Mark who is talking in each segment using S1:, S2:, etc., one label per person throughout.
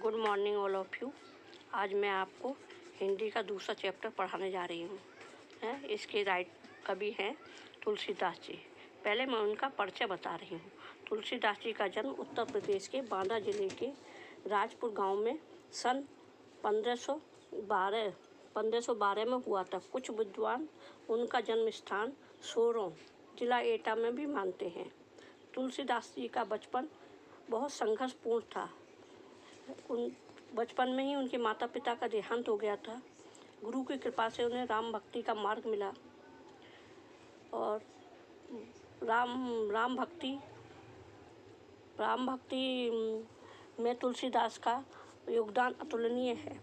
S1: Good morning all of you. आज मैं आपको हिंदी का दूसरा चैप्टर पढ़ाने जा रही हूँ। इसके कवि हैं तुलसीदास जी। पहले मैं उनका परिचय बता रही हूँ। तुलसीदास जी का जन्म उत्तर प्रदेश के बांदा जिले के राजपुर गांव में सन 1512 में हुआ था। कुछ विद्वान उनका जन्म स्थान सोरों जिला एटा में भी मानते हैं। तुलसीदास जी का बचपन बहुत संघर्षपूर्ण था। बचपन में ही उनके माता पिता का देहांत हो गया था। गुरु की कृपा से उन्हें राम भक्ति का मार्ग मिला और राम भक्ति में तुलसीदास का योगदान अतुलनीय है।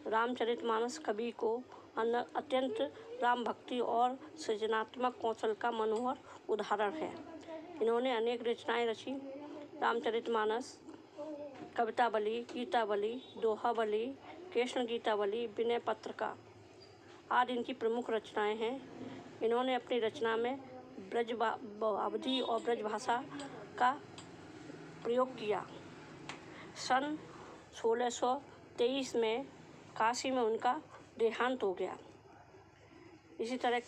S1: रामचरितमानस कवि को अत्यंत राम भक्ति और सृजनात्मक कौशल का मनोहर उदाहरण है। इन्होंने अनेक रचनाएं रची। रामचरितमानस, कवितावली, गीतावली, दोहावली, कृष्ण गीतावली, विनय पत्रिका आदि इनकी प्रमुख रचनाएं हैं। इन्होंने अपनी रचना में अवधी और ब्रज भाषा का प्रयोग किया। सन 1623 में काशी में उनका देहांत हो गया। इसी तरह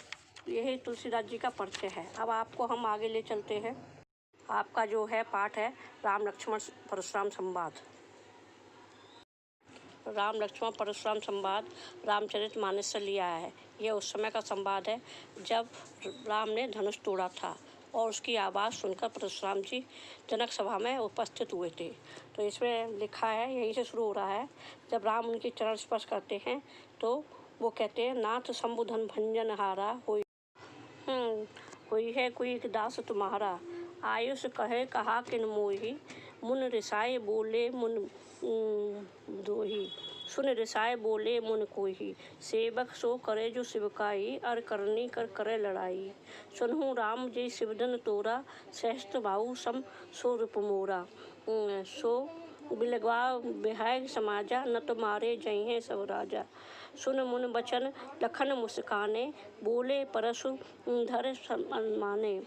S1: यही तुलसीदास जी का परिचय है। अब आपको हम आगे ले चलते हैं। आपका जो है पाठ है राम लक्ष्मण परशुराम संवाद। राम लक्ष्मण परशुराम संवाद रामचरितमानस से लिया है। यह उस समय का संवाद है जब राम ने धनुष तोड़ा था और उसकी आवाज़ सुनकर परशुराम जी जनक सभा में उपस्थित हुए थे। तो इसमें लिखा है, यहीं से शुरू हो रहा है। जब राम उनके चरण स्पर्श करते हैं तो वो कहते हैं, नाथ शंभुधन भंजन हारा हुई है कोई दास तुम्हारा, आयुष कहे कहा किन मोही, मुन रिसाए बोले मुन दोही, सुन रिसाए बोले मुन कोही, सेवक सो करे जो शिवकाई, अर करनी कर करे लड़ाई, सुनहु राम जय शिवधन तोरा, सहस्त्र भाऊ सम सो रूप मोरा, सो बिलगवा बिहाय समाजा, न तो मारे जय हैं सब राजा, सुन मुन बचन लखन मुस्काने, बोले परशु धर माने।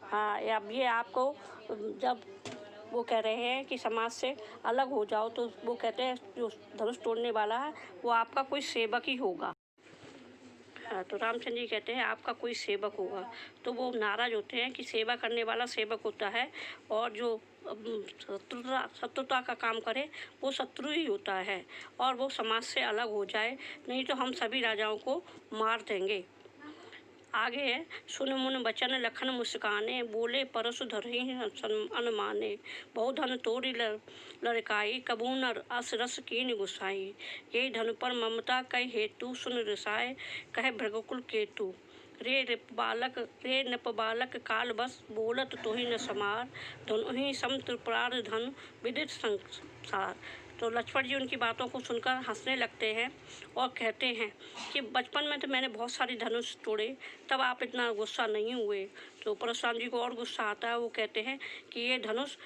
S1: हाँ, अब ये आपको जब वो कह रहे हैं कि समाज से अलग हो जाओ तो वो कहते हैं जो धनुष तोड़ने वाला है वो आपका कोई सेवक ही होगा। हाँ, तो रामचंद्र जी कहते हैं आपका कोई सेवक होगा। तो वो नाराज होते हैं कि सेवा करने वाला सेवक होता है और जो शत्रुता का काम करे वो शत्रु ही होता है, और वो समाज से अलग हो जाए, नहीं तो हम सभी राजाओं को मार देंगे। आगे है, सुन मुन बचन लखन मुस्काने, बोले परसु धरहि अनुमाने, बहु धन तोरी लड़काई, कबू न अस रस कीन गुसाई, यही धन पर ममता कह हेतु, सुन रिसाए कहे भृगुकुल केतु, रे नप बालक काल बस, बोलत तोहि न समार, धनुहि सम त्रिपुरार धन विदित संसार। तो लक्ष्मण जी उनकी बातों को सुनकर हंसने लगते हैं और कहते हैं कि बचपन में तो मैंने बहुत सारे धनुष तोड़े, तब आप इतना गुस्सा नहीं हुए। तो परशुराम जी को और गुस्सा आता है। वो कहते हैं कि ये धनुष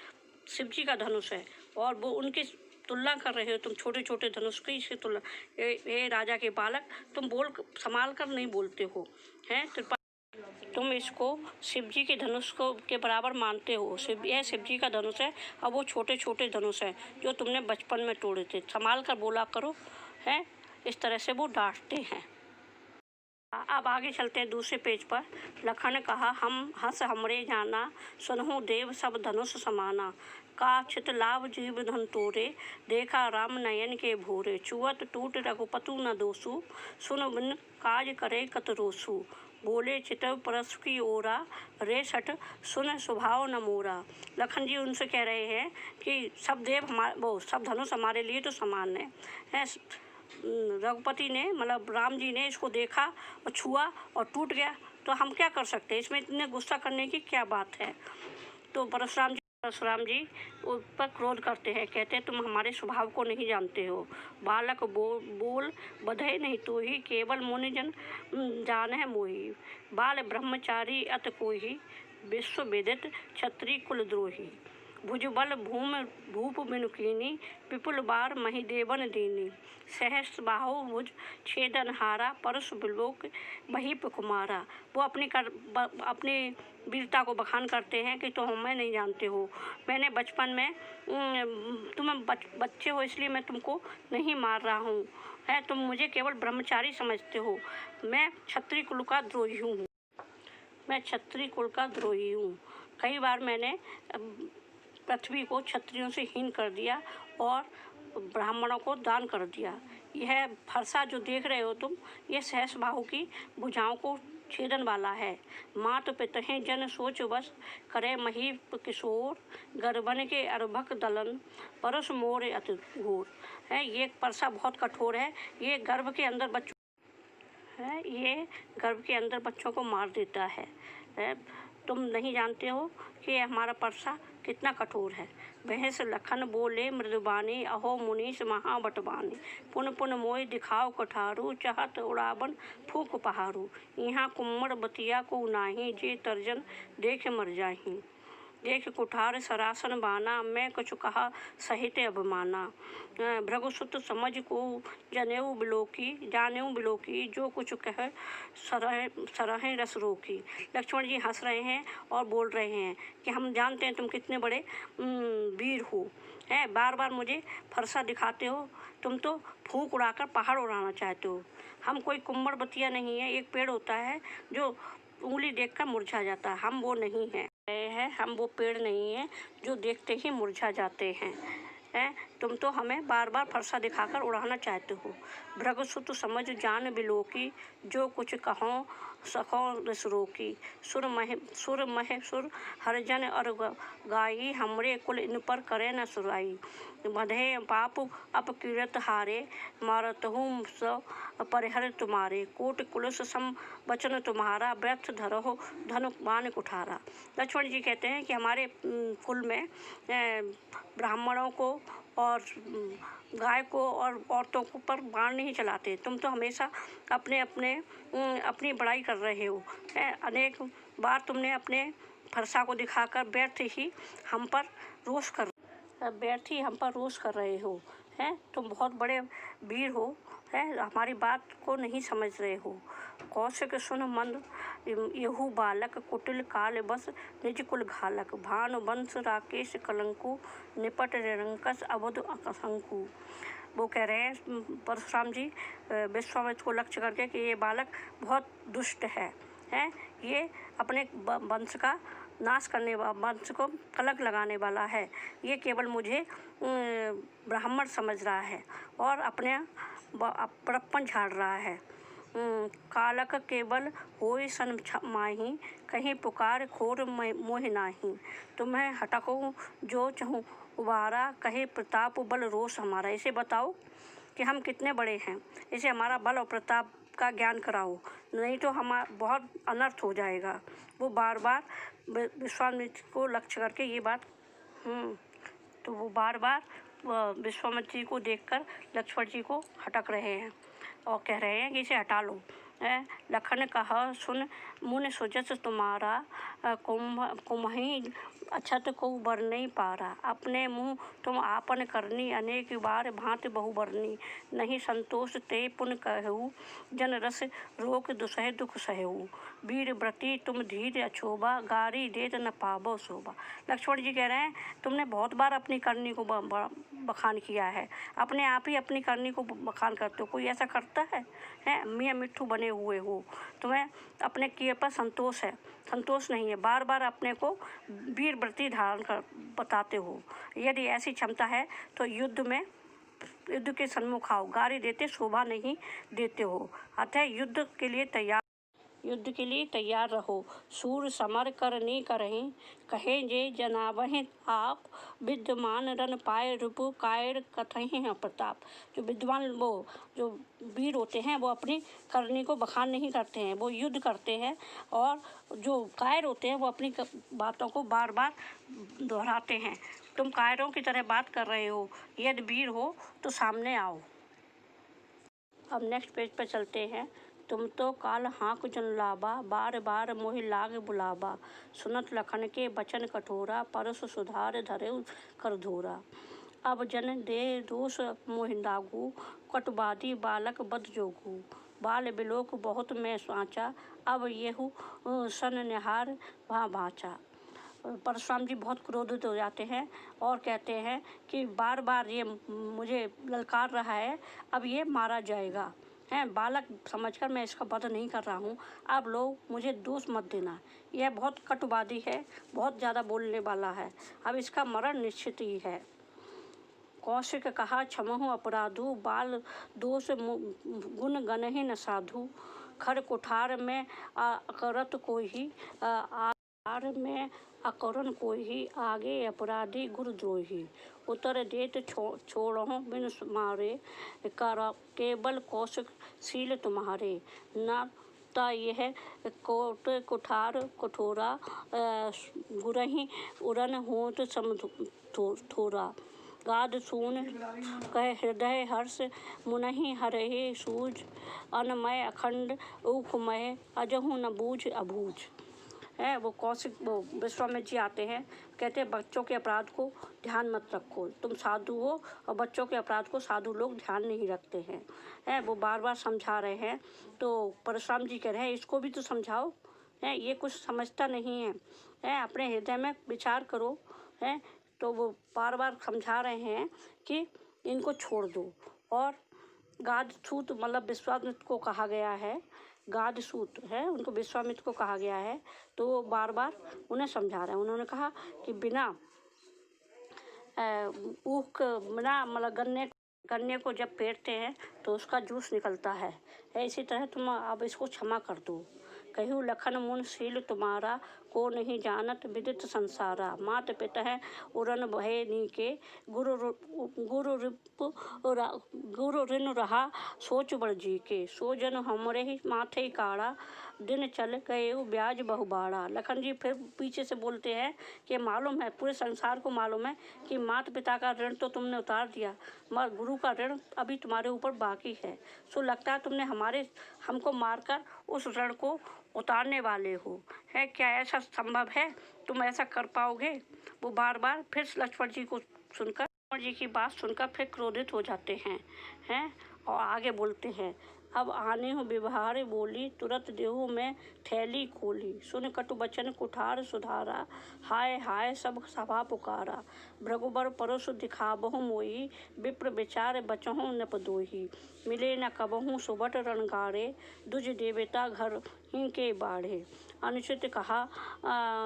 S1: शिव जी का धनुष है और वो उनकी तुलना कर रहे हो, तुम छोटे छोटे धनुष की इसकी तुलना, ये राजा के बालक, तुम संभाल कर नहीं बोलते हो, हैं तुम इसको शिव जी के धनुष को के बराबर मानते हो। यह शिव जी का धनुष है और वो छोटे छोटे धनुष हैं जो तुमने बचपन में तोड़े थे, संभाल कर बोला करो, हैं। इस तरह से वो डांटते हैं। अब आगे चलते हैं दूसरे पेज पर। लखन कहा हम हंस हमरे जाना, सुनहु देव सब धनुष समाना, का चित लाभ जीव धन तोरे, देखा राम नयन के भोरे, चुअत टूट रघुपतु न दोसु, सुन बिन काज करे कत रोसु, बोले चितव परस की ओरा, रे सठ सुन स्वभाव न मोरा। लखन जी उनसे कह रहे हैं कि सब सब धनुष हमारे लिए तो समान है। रघुपति ने मतलब राम जी ने इसको देखा और छुआ और टूट गया, तो हम क्या कर सकते हैं, इसमें इतने गुस्सा करने की क्या बात है। तो परशुराम जी उस पर क्रोध करते हैं, कहते हैं तुम हमारे स्वभाव को नहीं जानते हो। बालक बोल बधे नहीं तो ही, केवल मुनिजन जान है मोही, बाल ब्रह्मचारी अत कोही, विश्व विदित क्षत्रिय कुलद्रोही, भुजबल भूमि भूप बिनुकीनी, विपुल बार महिदेवन दीनी। सहस्र बाहु भुज छेदनहारा, परशु बिलोक महीप कुमारा। वो अपनी वीरता को बखान करते हैं कि तो हमें नहीं जानते हो, मैंने बचपन में तुम बच्चे हो इसलिए मैं तुमको नहीं मार रहा हूँ, है तुम मुझे केवल ब्रह्मचारी समझते हो। मैं क्षत्रिय कुल का द्रोही हूँ, मैं क्षत्रिय कुल का द्रोही हूँ। कई बार मैंने पृथ्वी को क्षत्रियों से हीन कर दिया और ब्राह्मणों को दान कर दिया। यह फरसा जो देख रहे हो तुम, ये सहस्रबाहु की भुजाओं को छेदन वाला है। मात पितहि जन सोच बस, करे महीप किशोर, गर्भन के अर्भक दलन, परस मोर अति घोर। है ये फरसा बहुत कठोर है, ये गर्भ के अंदर बच्चों को मार देता है। तुम नहीं जानते हो कि हमारा परसा कितना कठोर है। भैंस लखन बोले मृदुबानी, अहो मुनीष महाबटबानी। पुन पुन मोय दिखाओ कठारू, चाहत उड़ावन फूक पहारू। यहाँ कुम्मड़ बतिया को नाही, जे तर्जन देख मर जाही। देख कुठार सरासन बाना, मैं कुछ कहा सहित अभिमाना। भृगुसुत समझ को जानेऊ बिलोकी, जो कुछ कह सरह रस रोकी। लक्ष्मण जी हंस रहे हैं और बोल रहे हैं कि हम जानते हैं तुम कितने बड़े वीर हो, है बार बार मुझे फरसा दिखाते हो, तुम तो फूंक उड़ाकर पहाड़ उड़ाना चाहते हो। हम कोई कुम्मड़ बतिया नहीं है, एक पेड़ होता है जो उंगली देखकर मुरझा जाता है, हम वो नहीं हैं। हम वो पेड़ नहीं हैं जो देखते ही मुरझा जाते हैं। तुम तो हमें बार बार फरसा दिखाकर उड़ाना चाहते हो। भृगुसुत समझ जान बिलोकी, जो कुछ कहो सखो रस रोकी। सुर मह हरजन और गाई, हमरे कुल इन पर करे न सुराई। बंधे पाप अपकीरत हारे, मारतहु स परिहर तुम्हारे। कोट कुलस सम वचन तुम्हारा, व्यर्थ धरहो धनु बाण कुठारा। लक्ष्मण जी कहते हैं कि हमारे कुल में ब्राह्मणों को और गाय को और औरतों को पर बाण नहीं चलाते। तुम तो हमेशा अपनी बड़ाई कर रहे हो। अनेक बार तुमने अपने फरसा को दिखाकर व्यर्थ ही हम पर रोष कर रहे हो। हैं तुम बहुत बड़े वीर हो, है हमारी बात को नहीं समझ रहे हो। कौशिक सुन मंद यहू बालक, कुटिल काल बस निज कुल घालक। भानु वंश राकेश कलंकु, निपट निरंकस अवध असंकु। वो कह रहे हैं परशुराम जी विश्वामित्र को लक्ष्य करके कि ये बालक बहुत दुष्ट है, ये अपने वंश का नाश करने वंश को कलंक लगाने वाला है। ये केवल मुझे ब्राह्मण समझ रहा है और अपने बड़प्पन झाड़ रहा है। कालक केवल होय सन माही, कहीं पुकार खोर मोह नाही। तुम्हें हटको जो चहूँ उबारा, कहे प्रताप बल रोष हमारा। इसे बताओ कि हम कितने बड़े हैं, इसे हमारा बल और प्रताप का ज्ञान कराओ, नहीं तो हमारा बहुत अनर्थ हो जाएगा। वो बार बार विश्वामित्र को लक्ष्य करके ये बात तो वो बार बार विश्वामित्र जी को देखकर लक्ष्मण जी को हटक रहे हैं और कह रहे हैं कि इसे हटा लो। लखन कहा सुन मुन सुजस तुम्हारा, कुम्ही अछत को बर नहीं पारा। अपने मुँह तुम आपन करनी, अनेक बार भांति बहुबरनी। नहीं संतोष ते पुन कहू, जन रस रोक दुसह दुख सहू। वीर व्रती तुम धीर अछोबा, गारी देत न पाबो शोभा। लक्ष्मण जी कह रहे हैं तुमने बहुत बार अपनी करनी को बखान किया है, अपने आप ही अपनी करनी को बखान करते हो। कोई ऐसा करता है? मियाँ मिट्ठू बने हुए हो, तुम्हें अपने किए पर संतोष नहीं है। बार बार अपने को वीर व्रती धारण कर बताते हो। यदि ऐसी क्षमता है तो युद्ध के सन्मुख आओ, गारी देते शोभा नहीं देते हो। अतः युद्ध के लिए तैयार रहो। सूर समर कर नी करहीं, कहे जे जनावहें आप। विद्यमान रन पाए रूप, कायर कथहीं प्रताप। जो विद्वान जो वीर होते हैं वो अपनी करनी को बखान नहीं करते हैं, वो युद्ध करते हैं। और जो कायर होते हैं वो अपनी बातों को बार बार दोहराते हैं। तुम कायरों की तरह बात कर रहे हो, यदि वीर हो तो सामने आओ। अब नेक्स्ट पेज पर चलते हैं तुम तो काल हाँक जन लाबा, बार बार मोहि लाग बुलाबा। सुनत लखन के बचन कठोरा, परसु सुधार धरेउ कर धोरा। अब जन दे दोष मोहि लागू, कटुबादी बालक बद जोगू। बाल बिलोक बहुत मैं साँचा, अब येहू सन निहार वहाँ बाँचा। परशुराम जी बहुत क्रोधित हो जाते हैं और कहते हैं कि बार बार ये मुझे ललकार रहा है, अब ये मारा जाएगा। हैं, बालक समझकर मैं इसका वध नहीं कर रहा हूँ, आप लोग मुझे दोष मत देना। यह बहुत कटुवादी है, बहुत ज़्यादा बोलने वाला है, अब इसका मरण निश्चित ही है। कौशिक कहा क्षमहु अपराधु, बाल दोष गुण गनहि न साधु। खर कुठार में अकरत कोई, आर में अकरन कोई, आगे अपराधी गुरुद्रोही। उतर देत छोड़हु बिन मारे, कर केवल कौशिक शील तुम्हारे। न ता यह कोट कुठार कठोरा, गुरहि उरन होत सम थोरा। गाद सून कह हृदय हर्ष, मुनहि हरहि सूझ। अनमय अखंड ऊखमय, अजहु न बूझ अबूझ। है वो कौशिक, वो विश्वामित्र जी आते हैं, कहते हैं बच्चों के अपराध को ध्यान मत रखो, तुम साधु हो और बच्चों के अपराध को साधु लोग ध्यान नहीं रखते हैं। है वो बार बार समझा रहे हैं, तो परशुराम जी कह रहे हैं इसको भी तो समझाओ, है ये कुछ समझता नहीं है, अपने हृदय में विचार करो। है तो वो बार बार समझा रहे हैं कि इनको छोड़ दो। और गाद सूत मतलब विश्वामित्र को कहा गया है, गाद सूत है उनको विश्वामित्र को कहा गया है, तो वो बार बार उन्हें समझा रहे हैं। उन्होंने कहा कि बिना ऊख बिना मतलब गन्ने को जब पेरते हैं तो उसका जूस निकलता है, इसी तरह तुम अब इसको क्षमा कर दो। कहूँ लखन मुन शील तुम्हारा, को नहीं जानत विदित संसारा। मात पिता है उरन भय नीके, गुरु ऋण रहा सोच बड़ जी के। सो जन हमरे ही माथे काड़ा, दिन चल गए ब्याज बहुबाड़ा। लखन जी फिर पीछे से बोलते हैं कि मालूम है, पूरे संसार को मालूम है कि माता पिता का ऋण तो तुमने उतार दिया, मगर गुरु का ऋण अभी तुम्हारे ऊपर बाकी है। सो लगता है तुमने हमको मारकर उस ऋण को उतारने वाले हो। है क्या ऐसा संभव है, तुम ऐसा कर पाओगे? वो बार बार फिर लक्ष्मण जी की बात सुनकर फिर क्रोधित हो जाते हैं और आगे बोलते हैं। अब आने हो व्यवहार बोली, तुरंत देहु में थैली खोली। सुन कटु बचन कुठार सुधारा, हाय हाय सब सभा पुकारा। भृगुबर परसु दिखाबहु मोही, विप्र विचार बचहु नप दोही। मिले न कबहु सुबट रणगारे, दुज देवता घर ही के बाढ़े। अनुचित कहा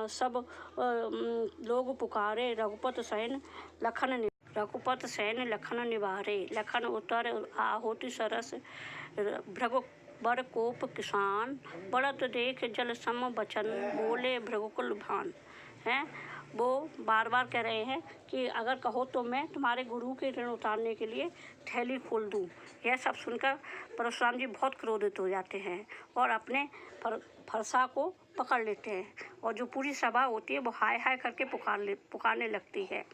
S1: सब लोग पुकारे, रघुपत सैन लखन निवारे। लखन उतर आहुति सरस, भृगुबर कोप किसान। बढ़त देख जल सम बचन, बोले भृगुकुल भान। हैं वो बार बार कह रहे हैं कि अगर कहो तो मैं तुम्हारे गुरु के ऋण उतारने के लिए थैली खोल दूं। यह सब सुनकर परशुराम जी बहुत क्रोधित हो जाते हैं और अपने फरसा को पकड़ लेते हैं, और जो पूरी सभा होती है वो हाय हाय करके पुकारने लगती है।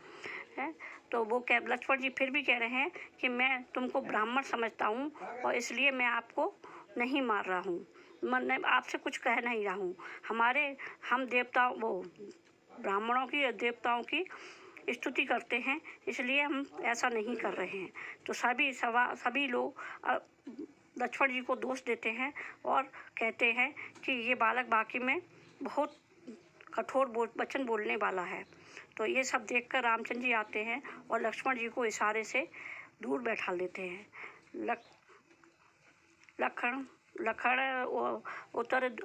S1: तो वो लक्ष्मण जी फिर भी कह रहे हैं कि मैं तुमको ब्राह्मण समझता हूँ और इसलिए मैं आपको नहीं मार रहा हूँ, मैं आपसे कुछ कह नहीं रहा हूँ। हम देवताओं, वो ब्राह्मणों की या देवताओं की स्तुति करते हैं, इसलिए हम ऐसा नहीं कर रहे हैं। तो सभी लोग लक्ष्मण जी को दोष देते हैं और कहते हैं कि ये बालक वाकई में बहुत कठोर वचन बोलने वाला है। तो ये सब देखकर रामचंद्र जी आते हैं और लक्ष्मण जी को इशारे से दूर बैठा लेते हैं। लखन उतर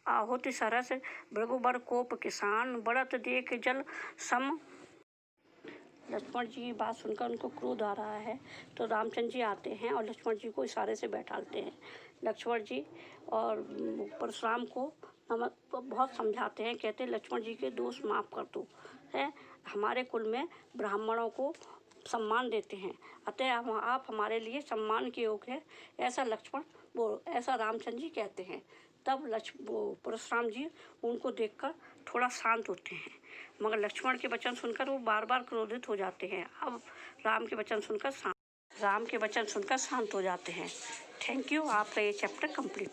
S1: आहुति सरस, भृगुबर कोप किसान। बढ़त देख जल सम। लक्ष्मण जी की बात सुनकर उनको क्रोध आ रहा है, तो रामचंद्र जी आते हैं और लक्ष्मण जी को इशारे से बैठाते हैं। लक्ष्मण जी और परशुराम को बहुत समझाते हैं, कहते हैं लक्ष्मण जी के दोष माफ़ कर दो। है हमारे कुल में ब्राह्मणों को सम्मान देते हैं, अतः आप हमारे लिए सम्मान के योग्य है, ऐसा रामचंद्र जी कहते हैं। तब परशुराम जी उनको देखकर थोड़ा शांत होते हैं, मगर लक्ष्मण के वचन सुनकर वो बार बार क्रोधित हो जाते हैं। अब राम के वचन सुनकर शांत हो जाते हैं। थैंक यू, आपका ये चैप्टर कंप्लीट।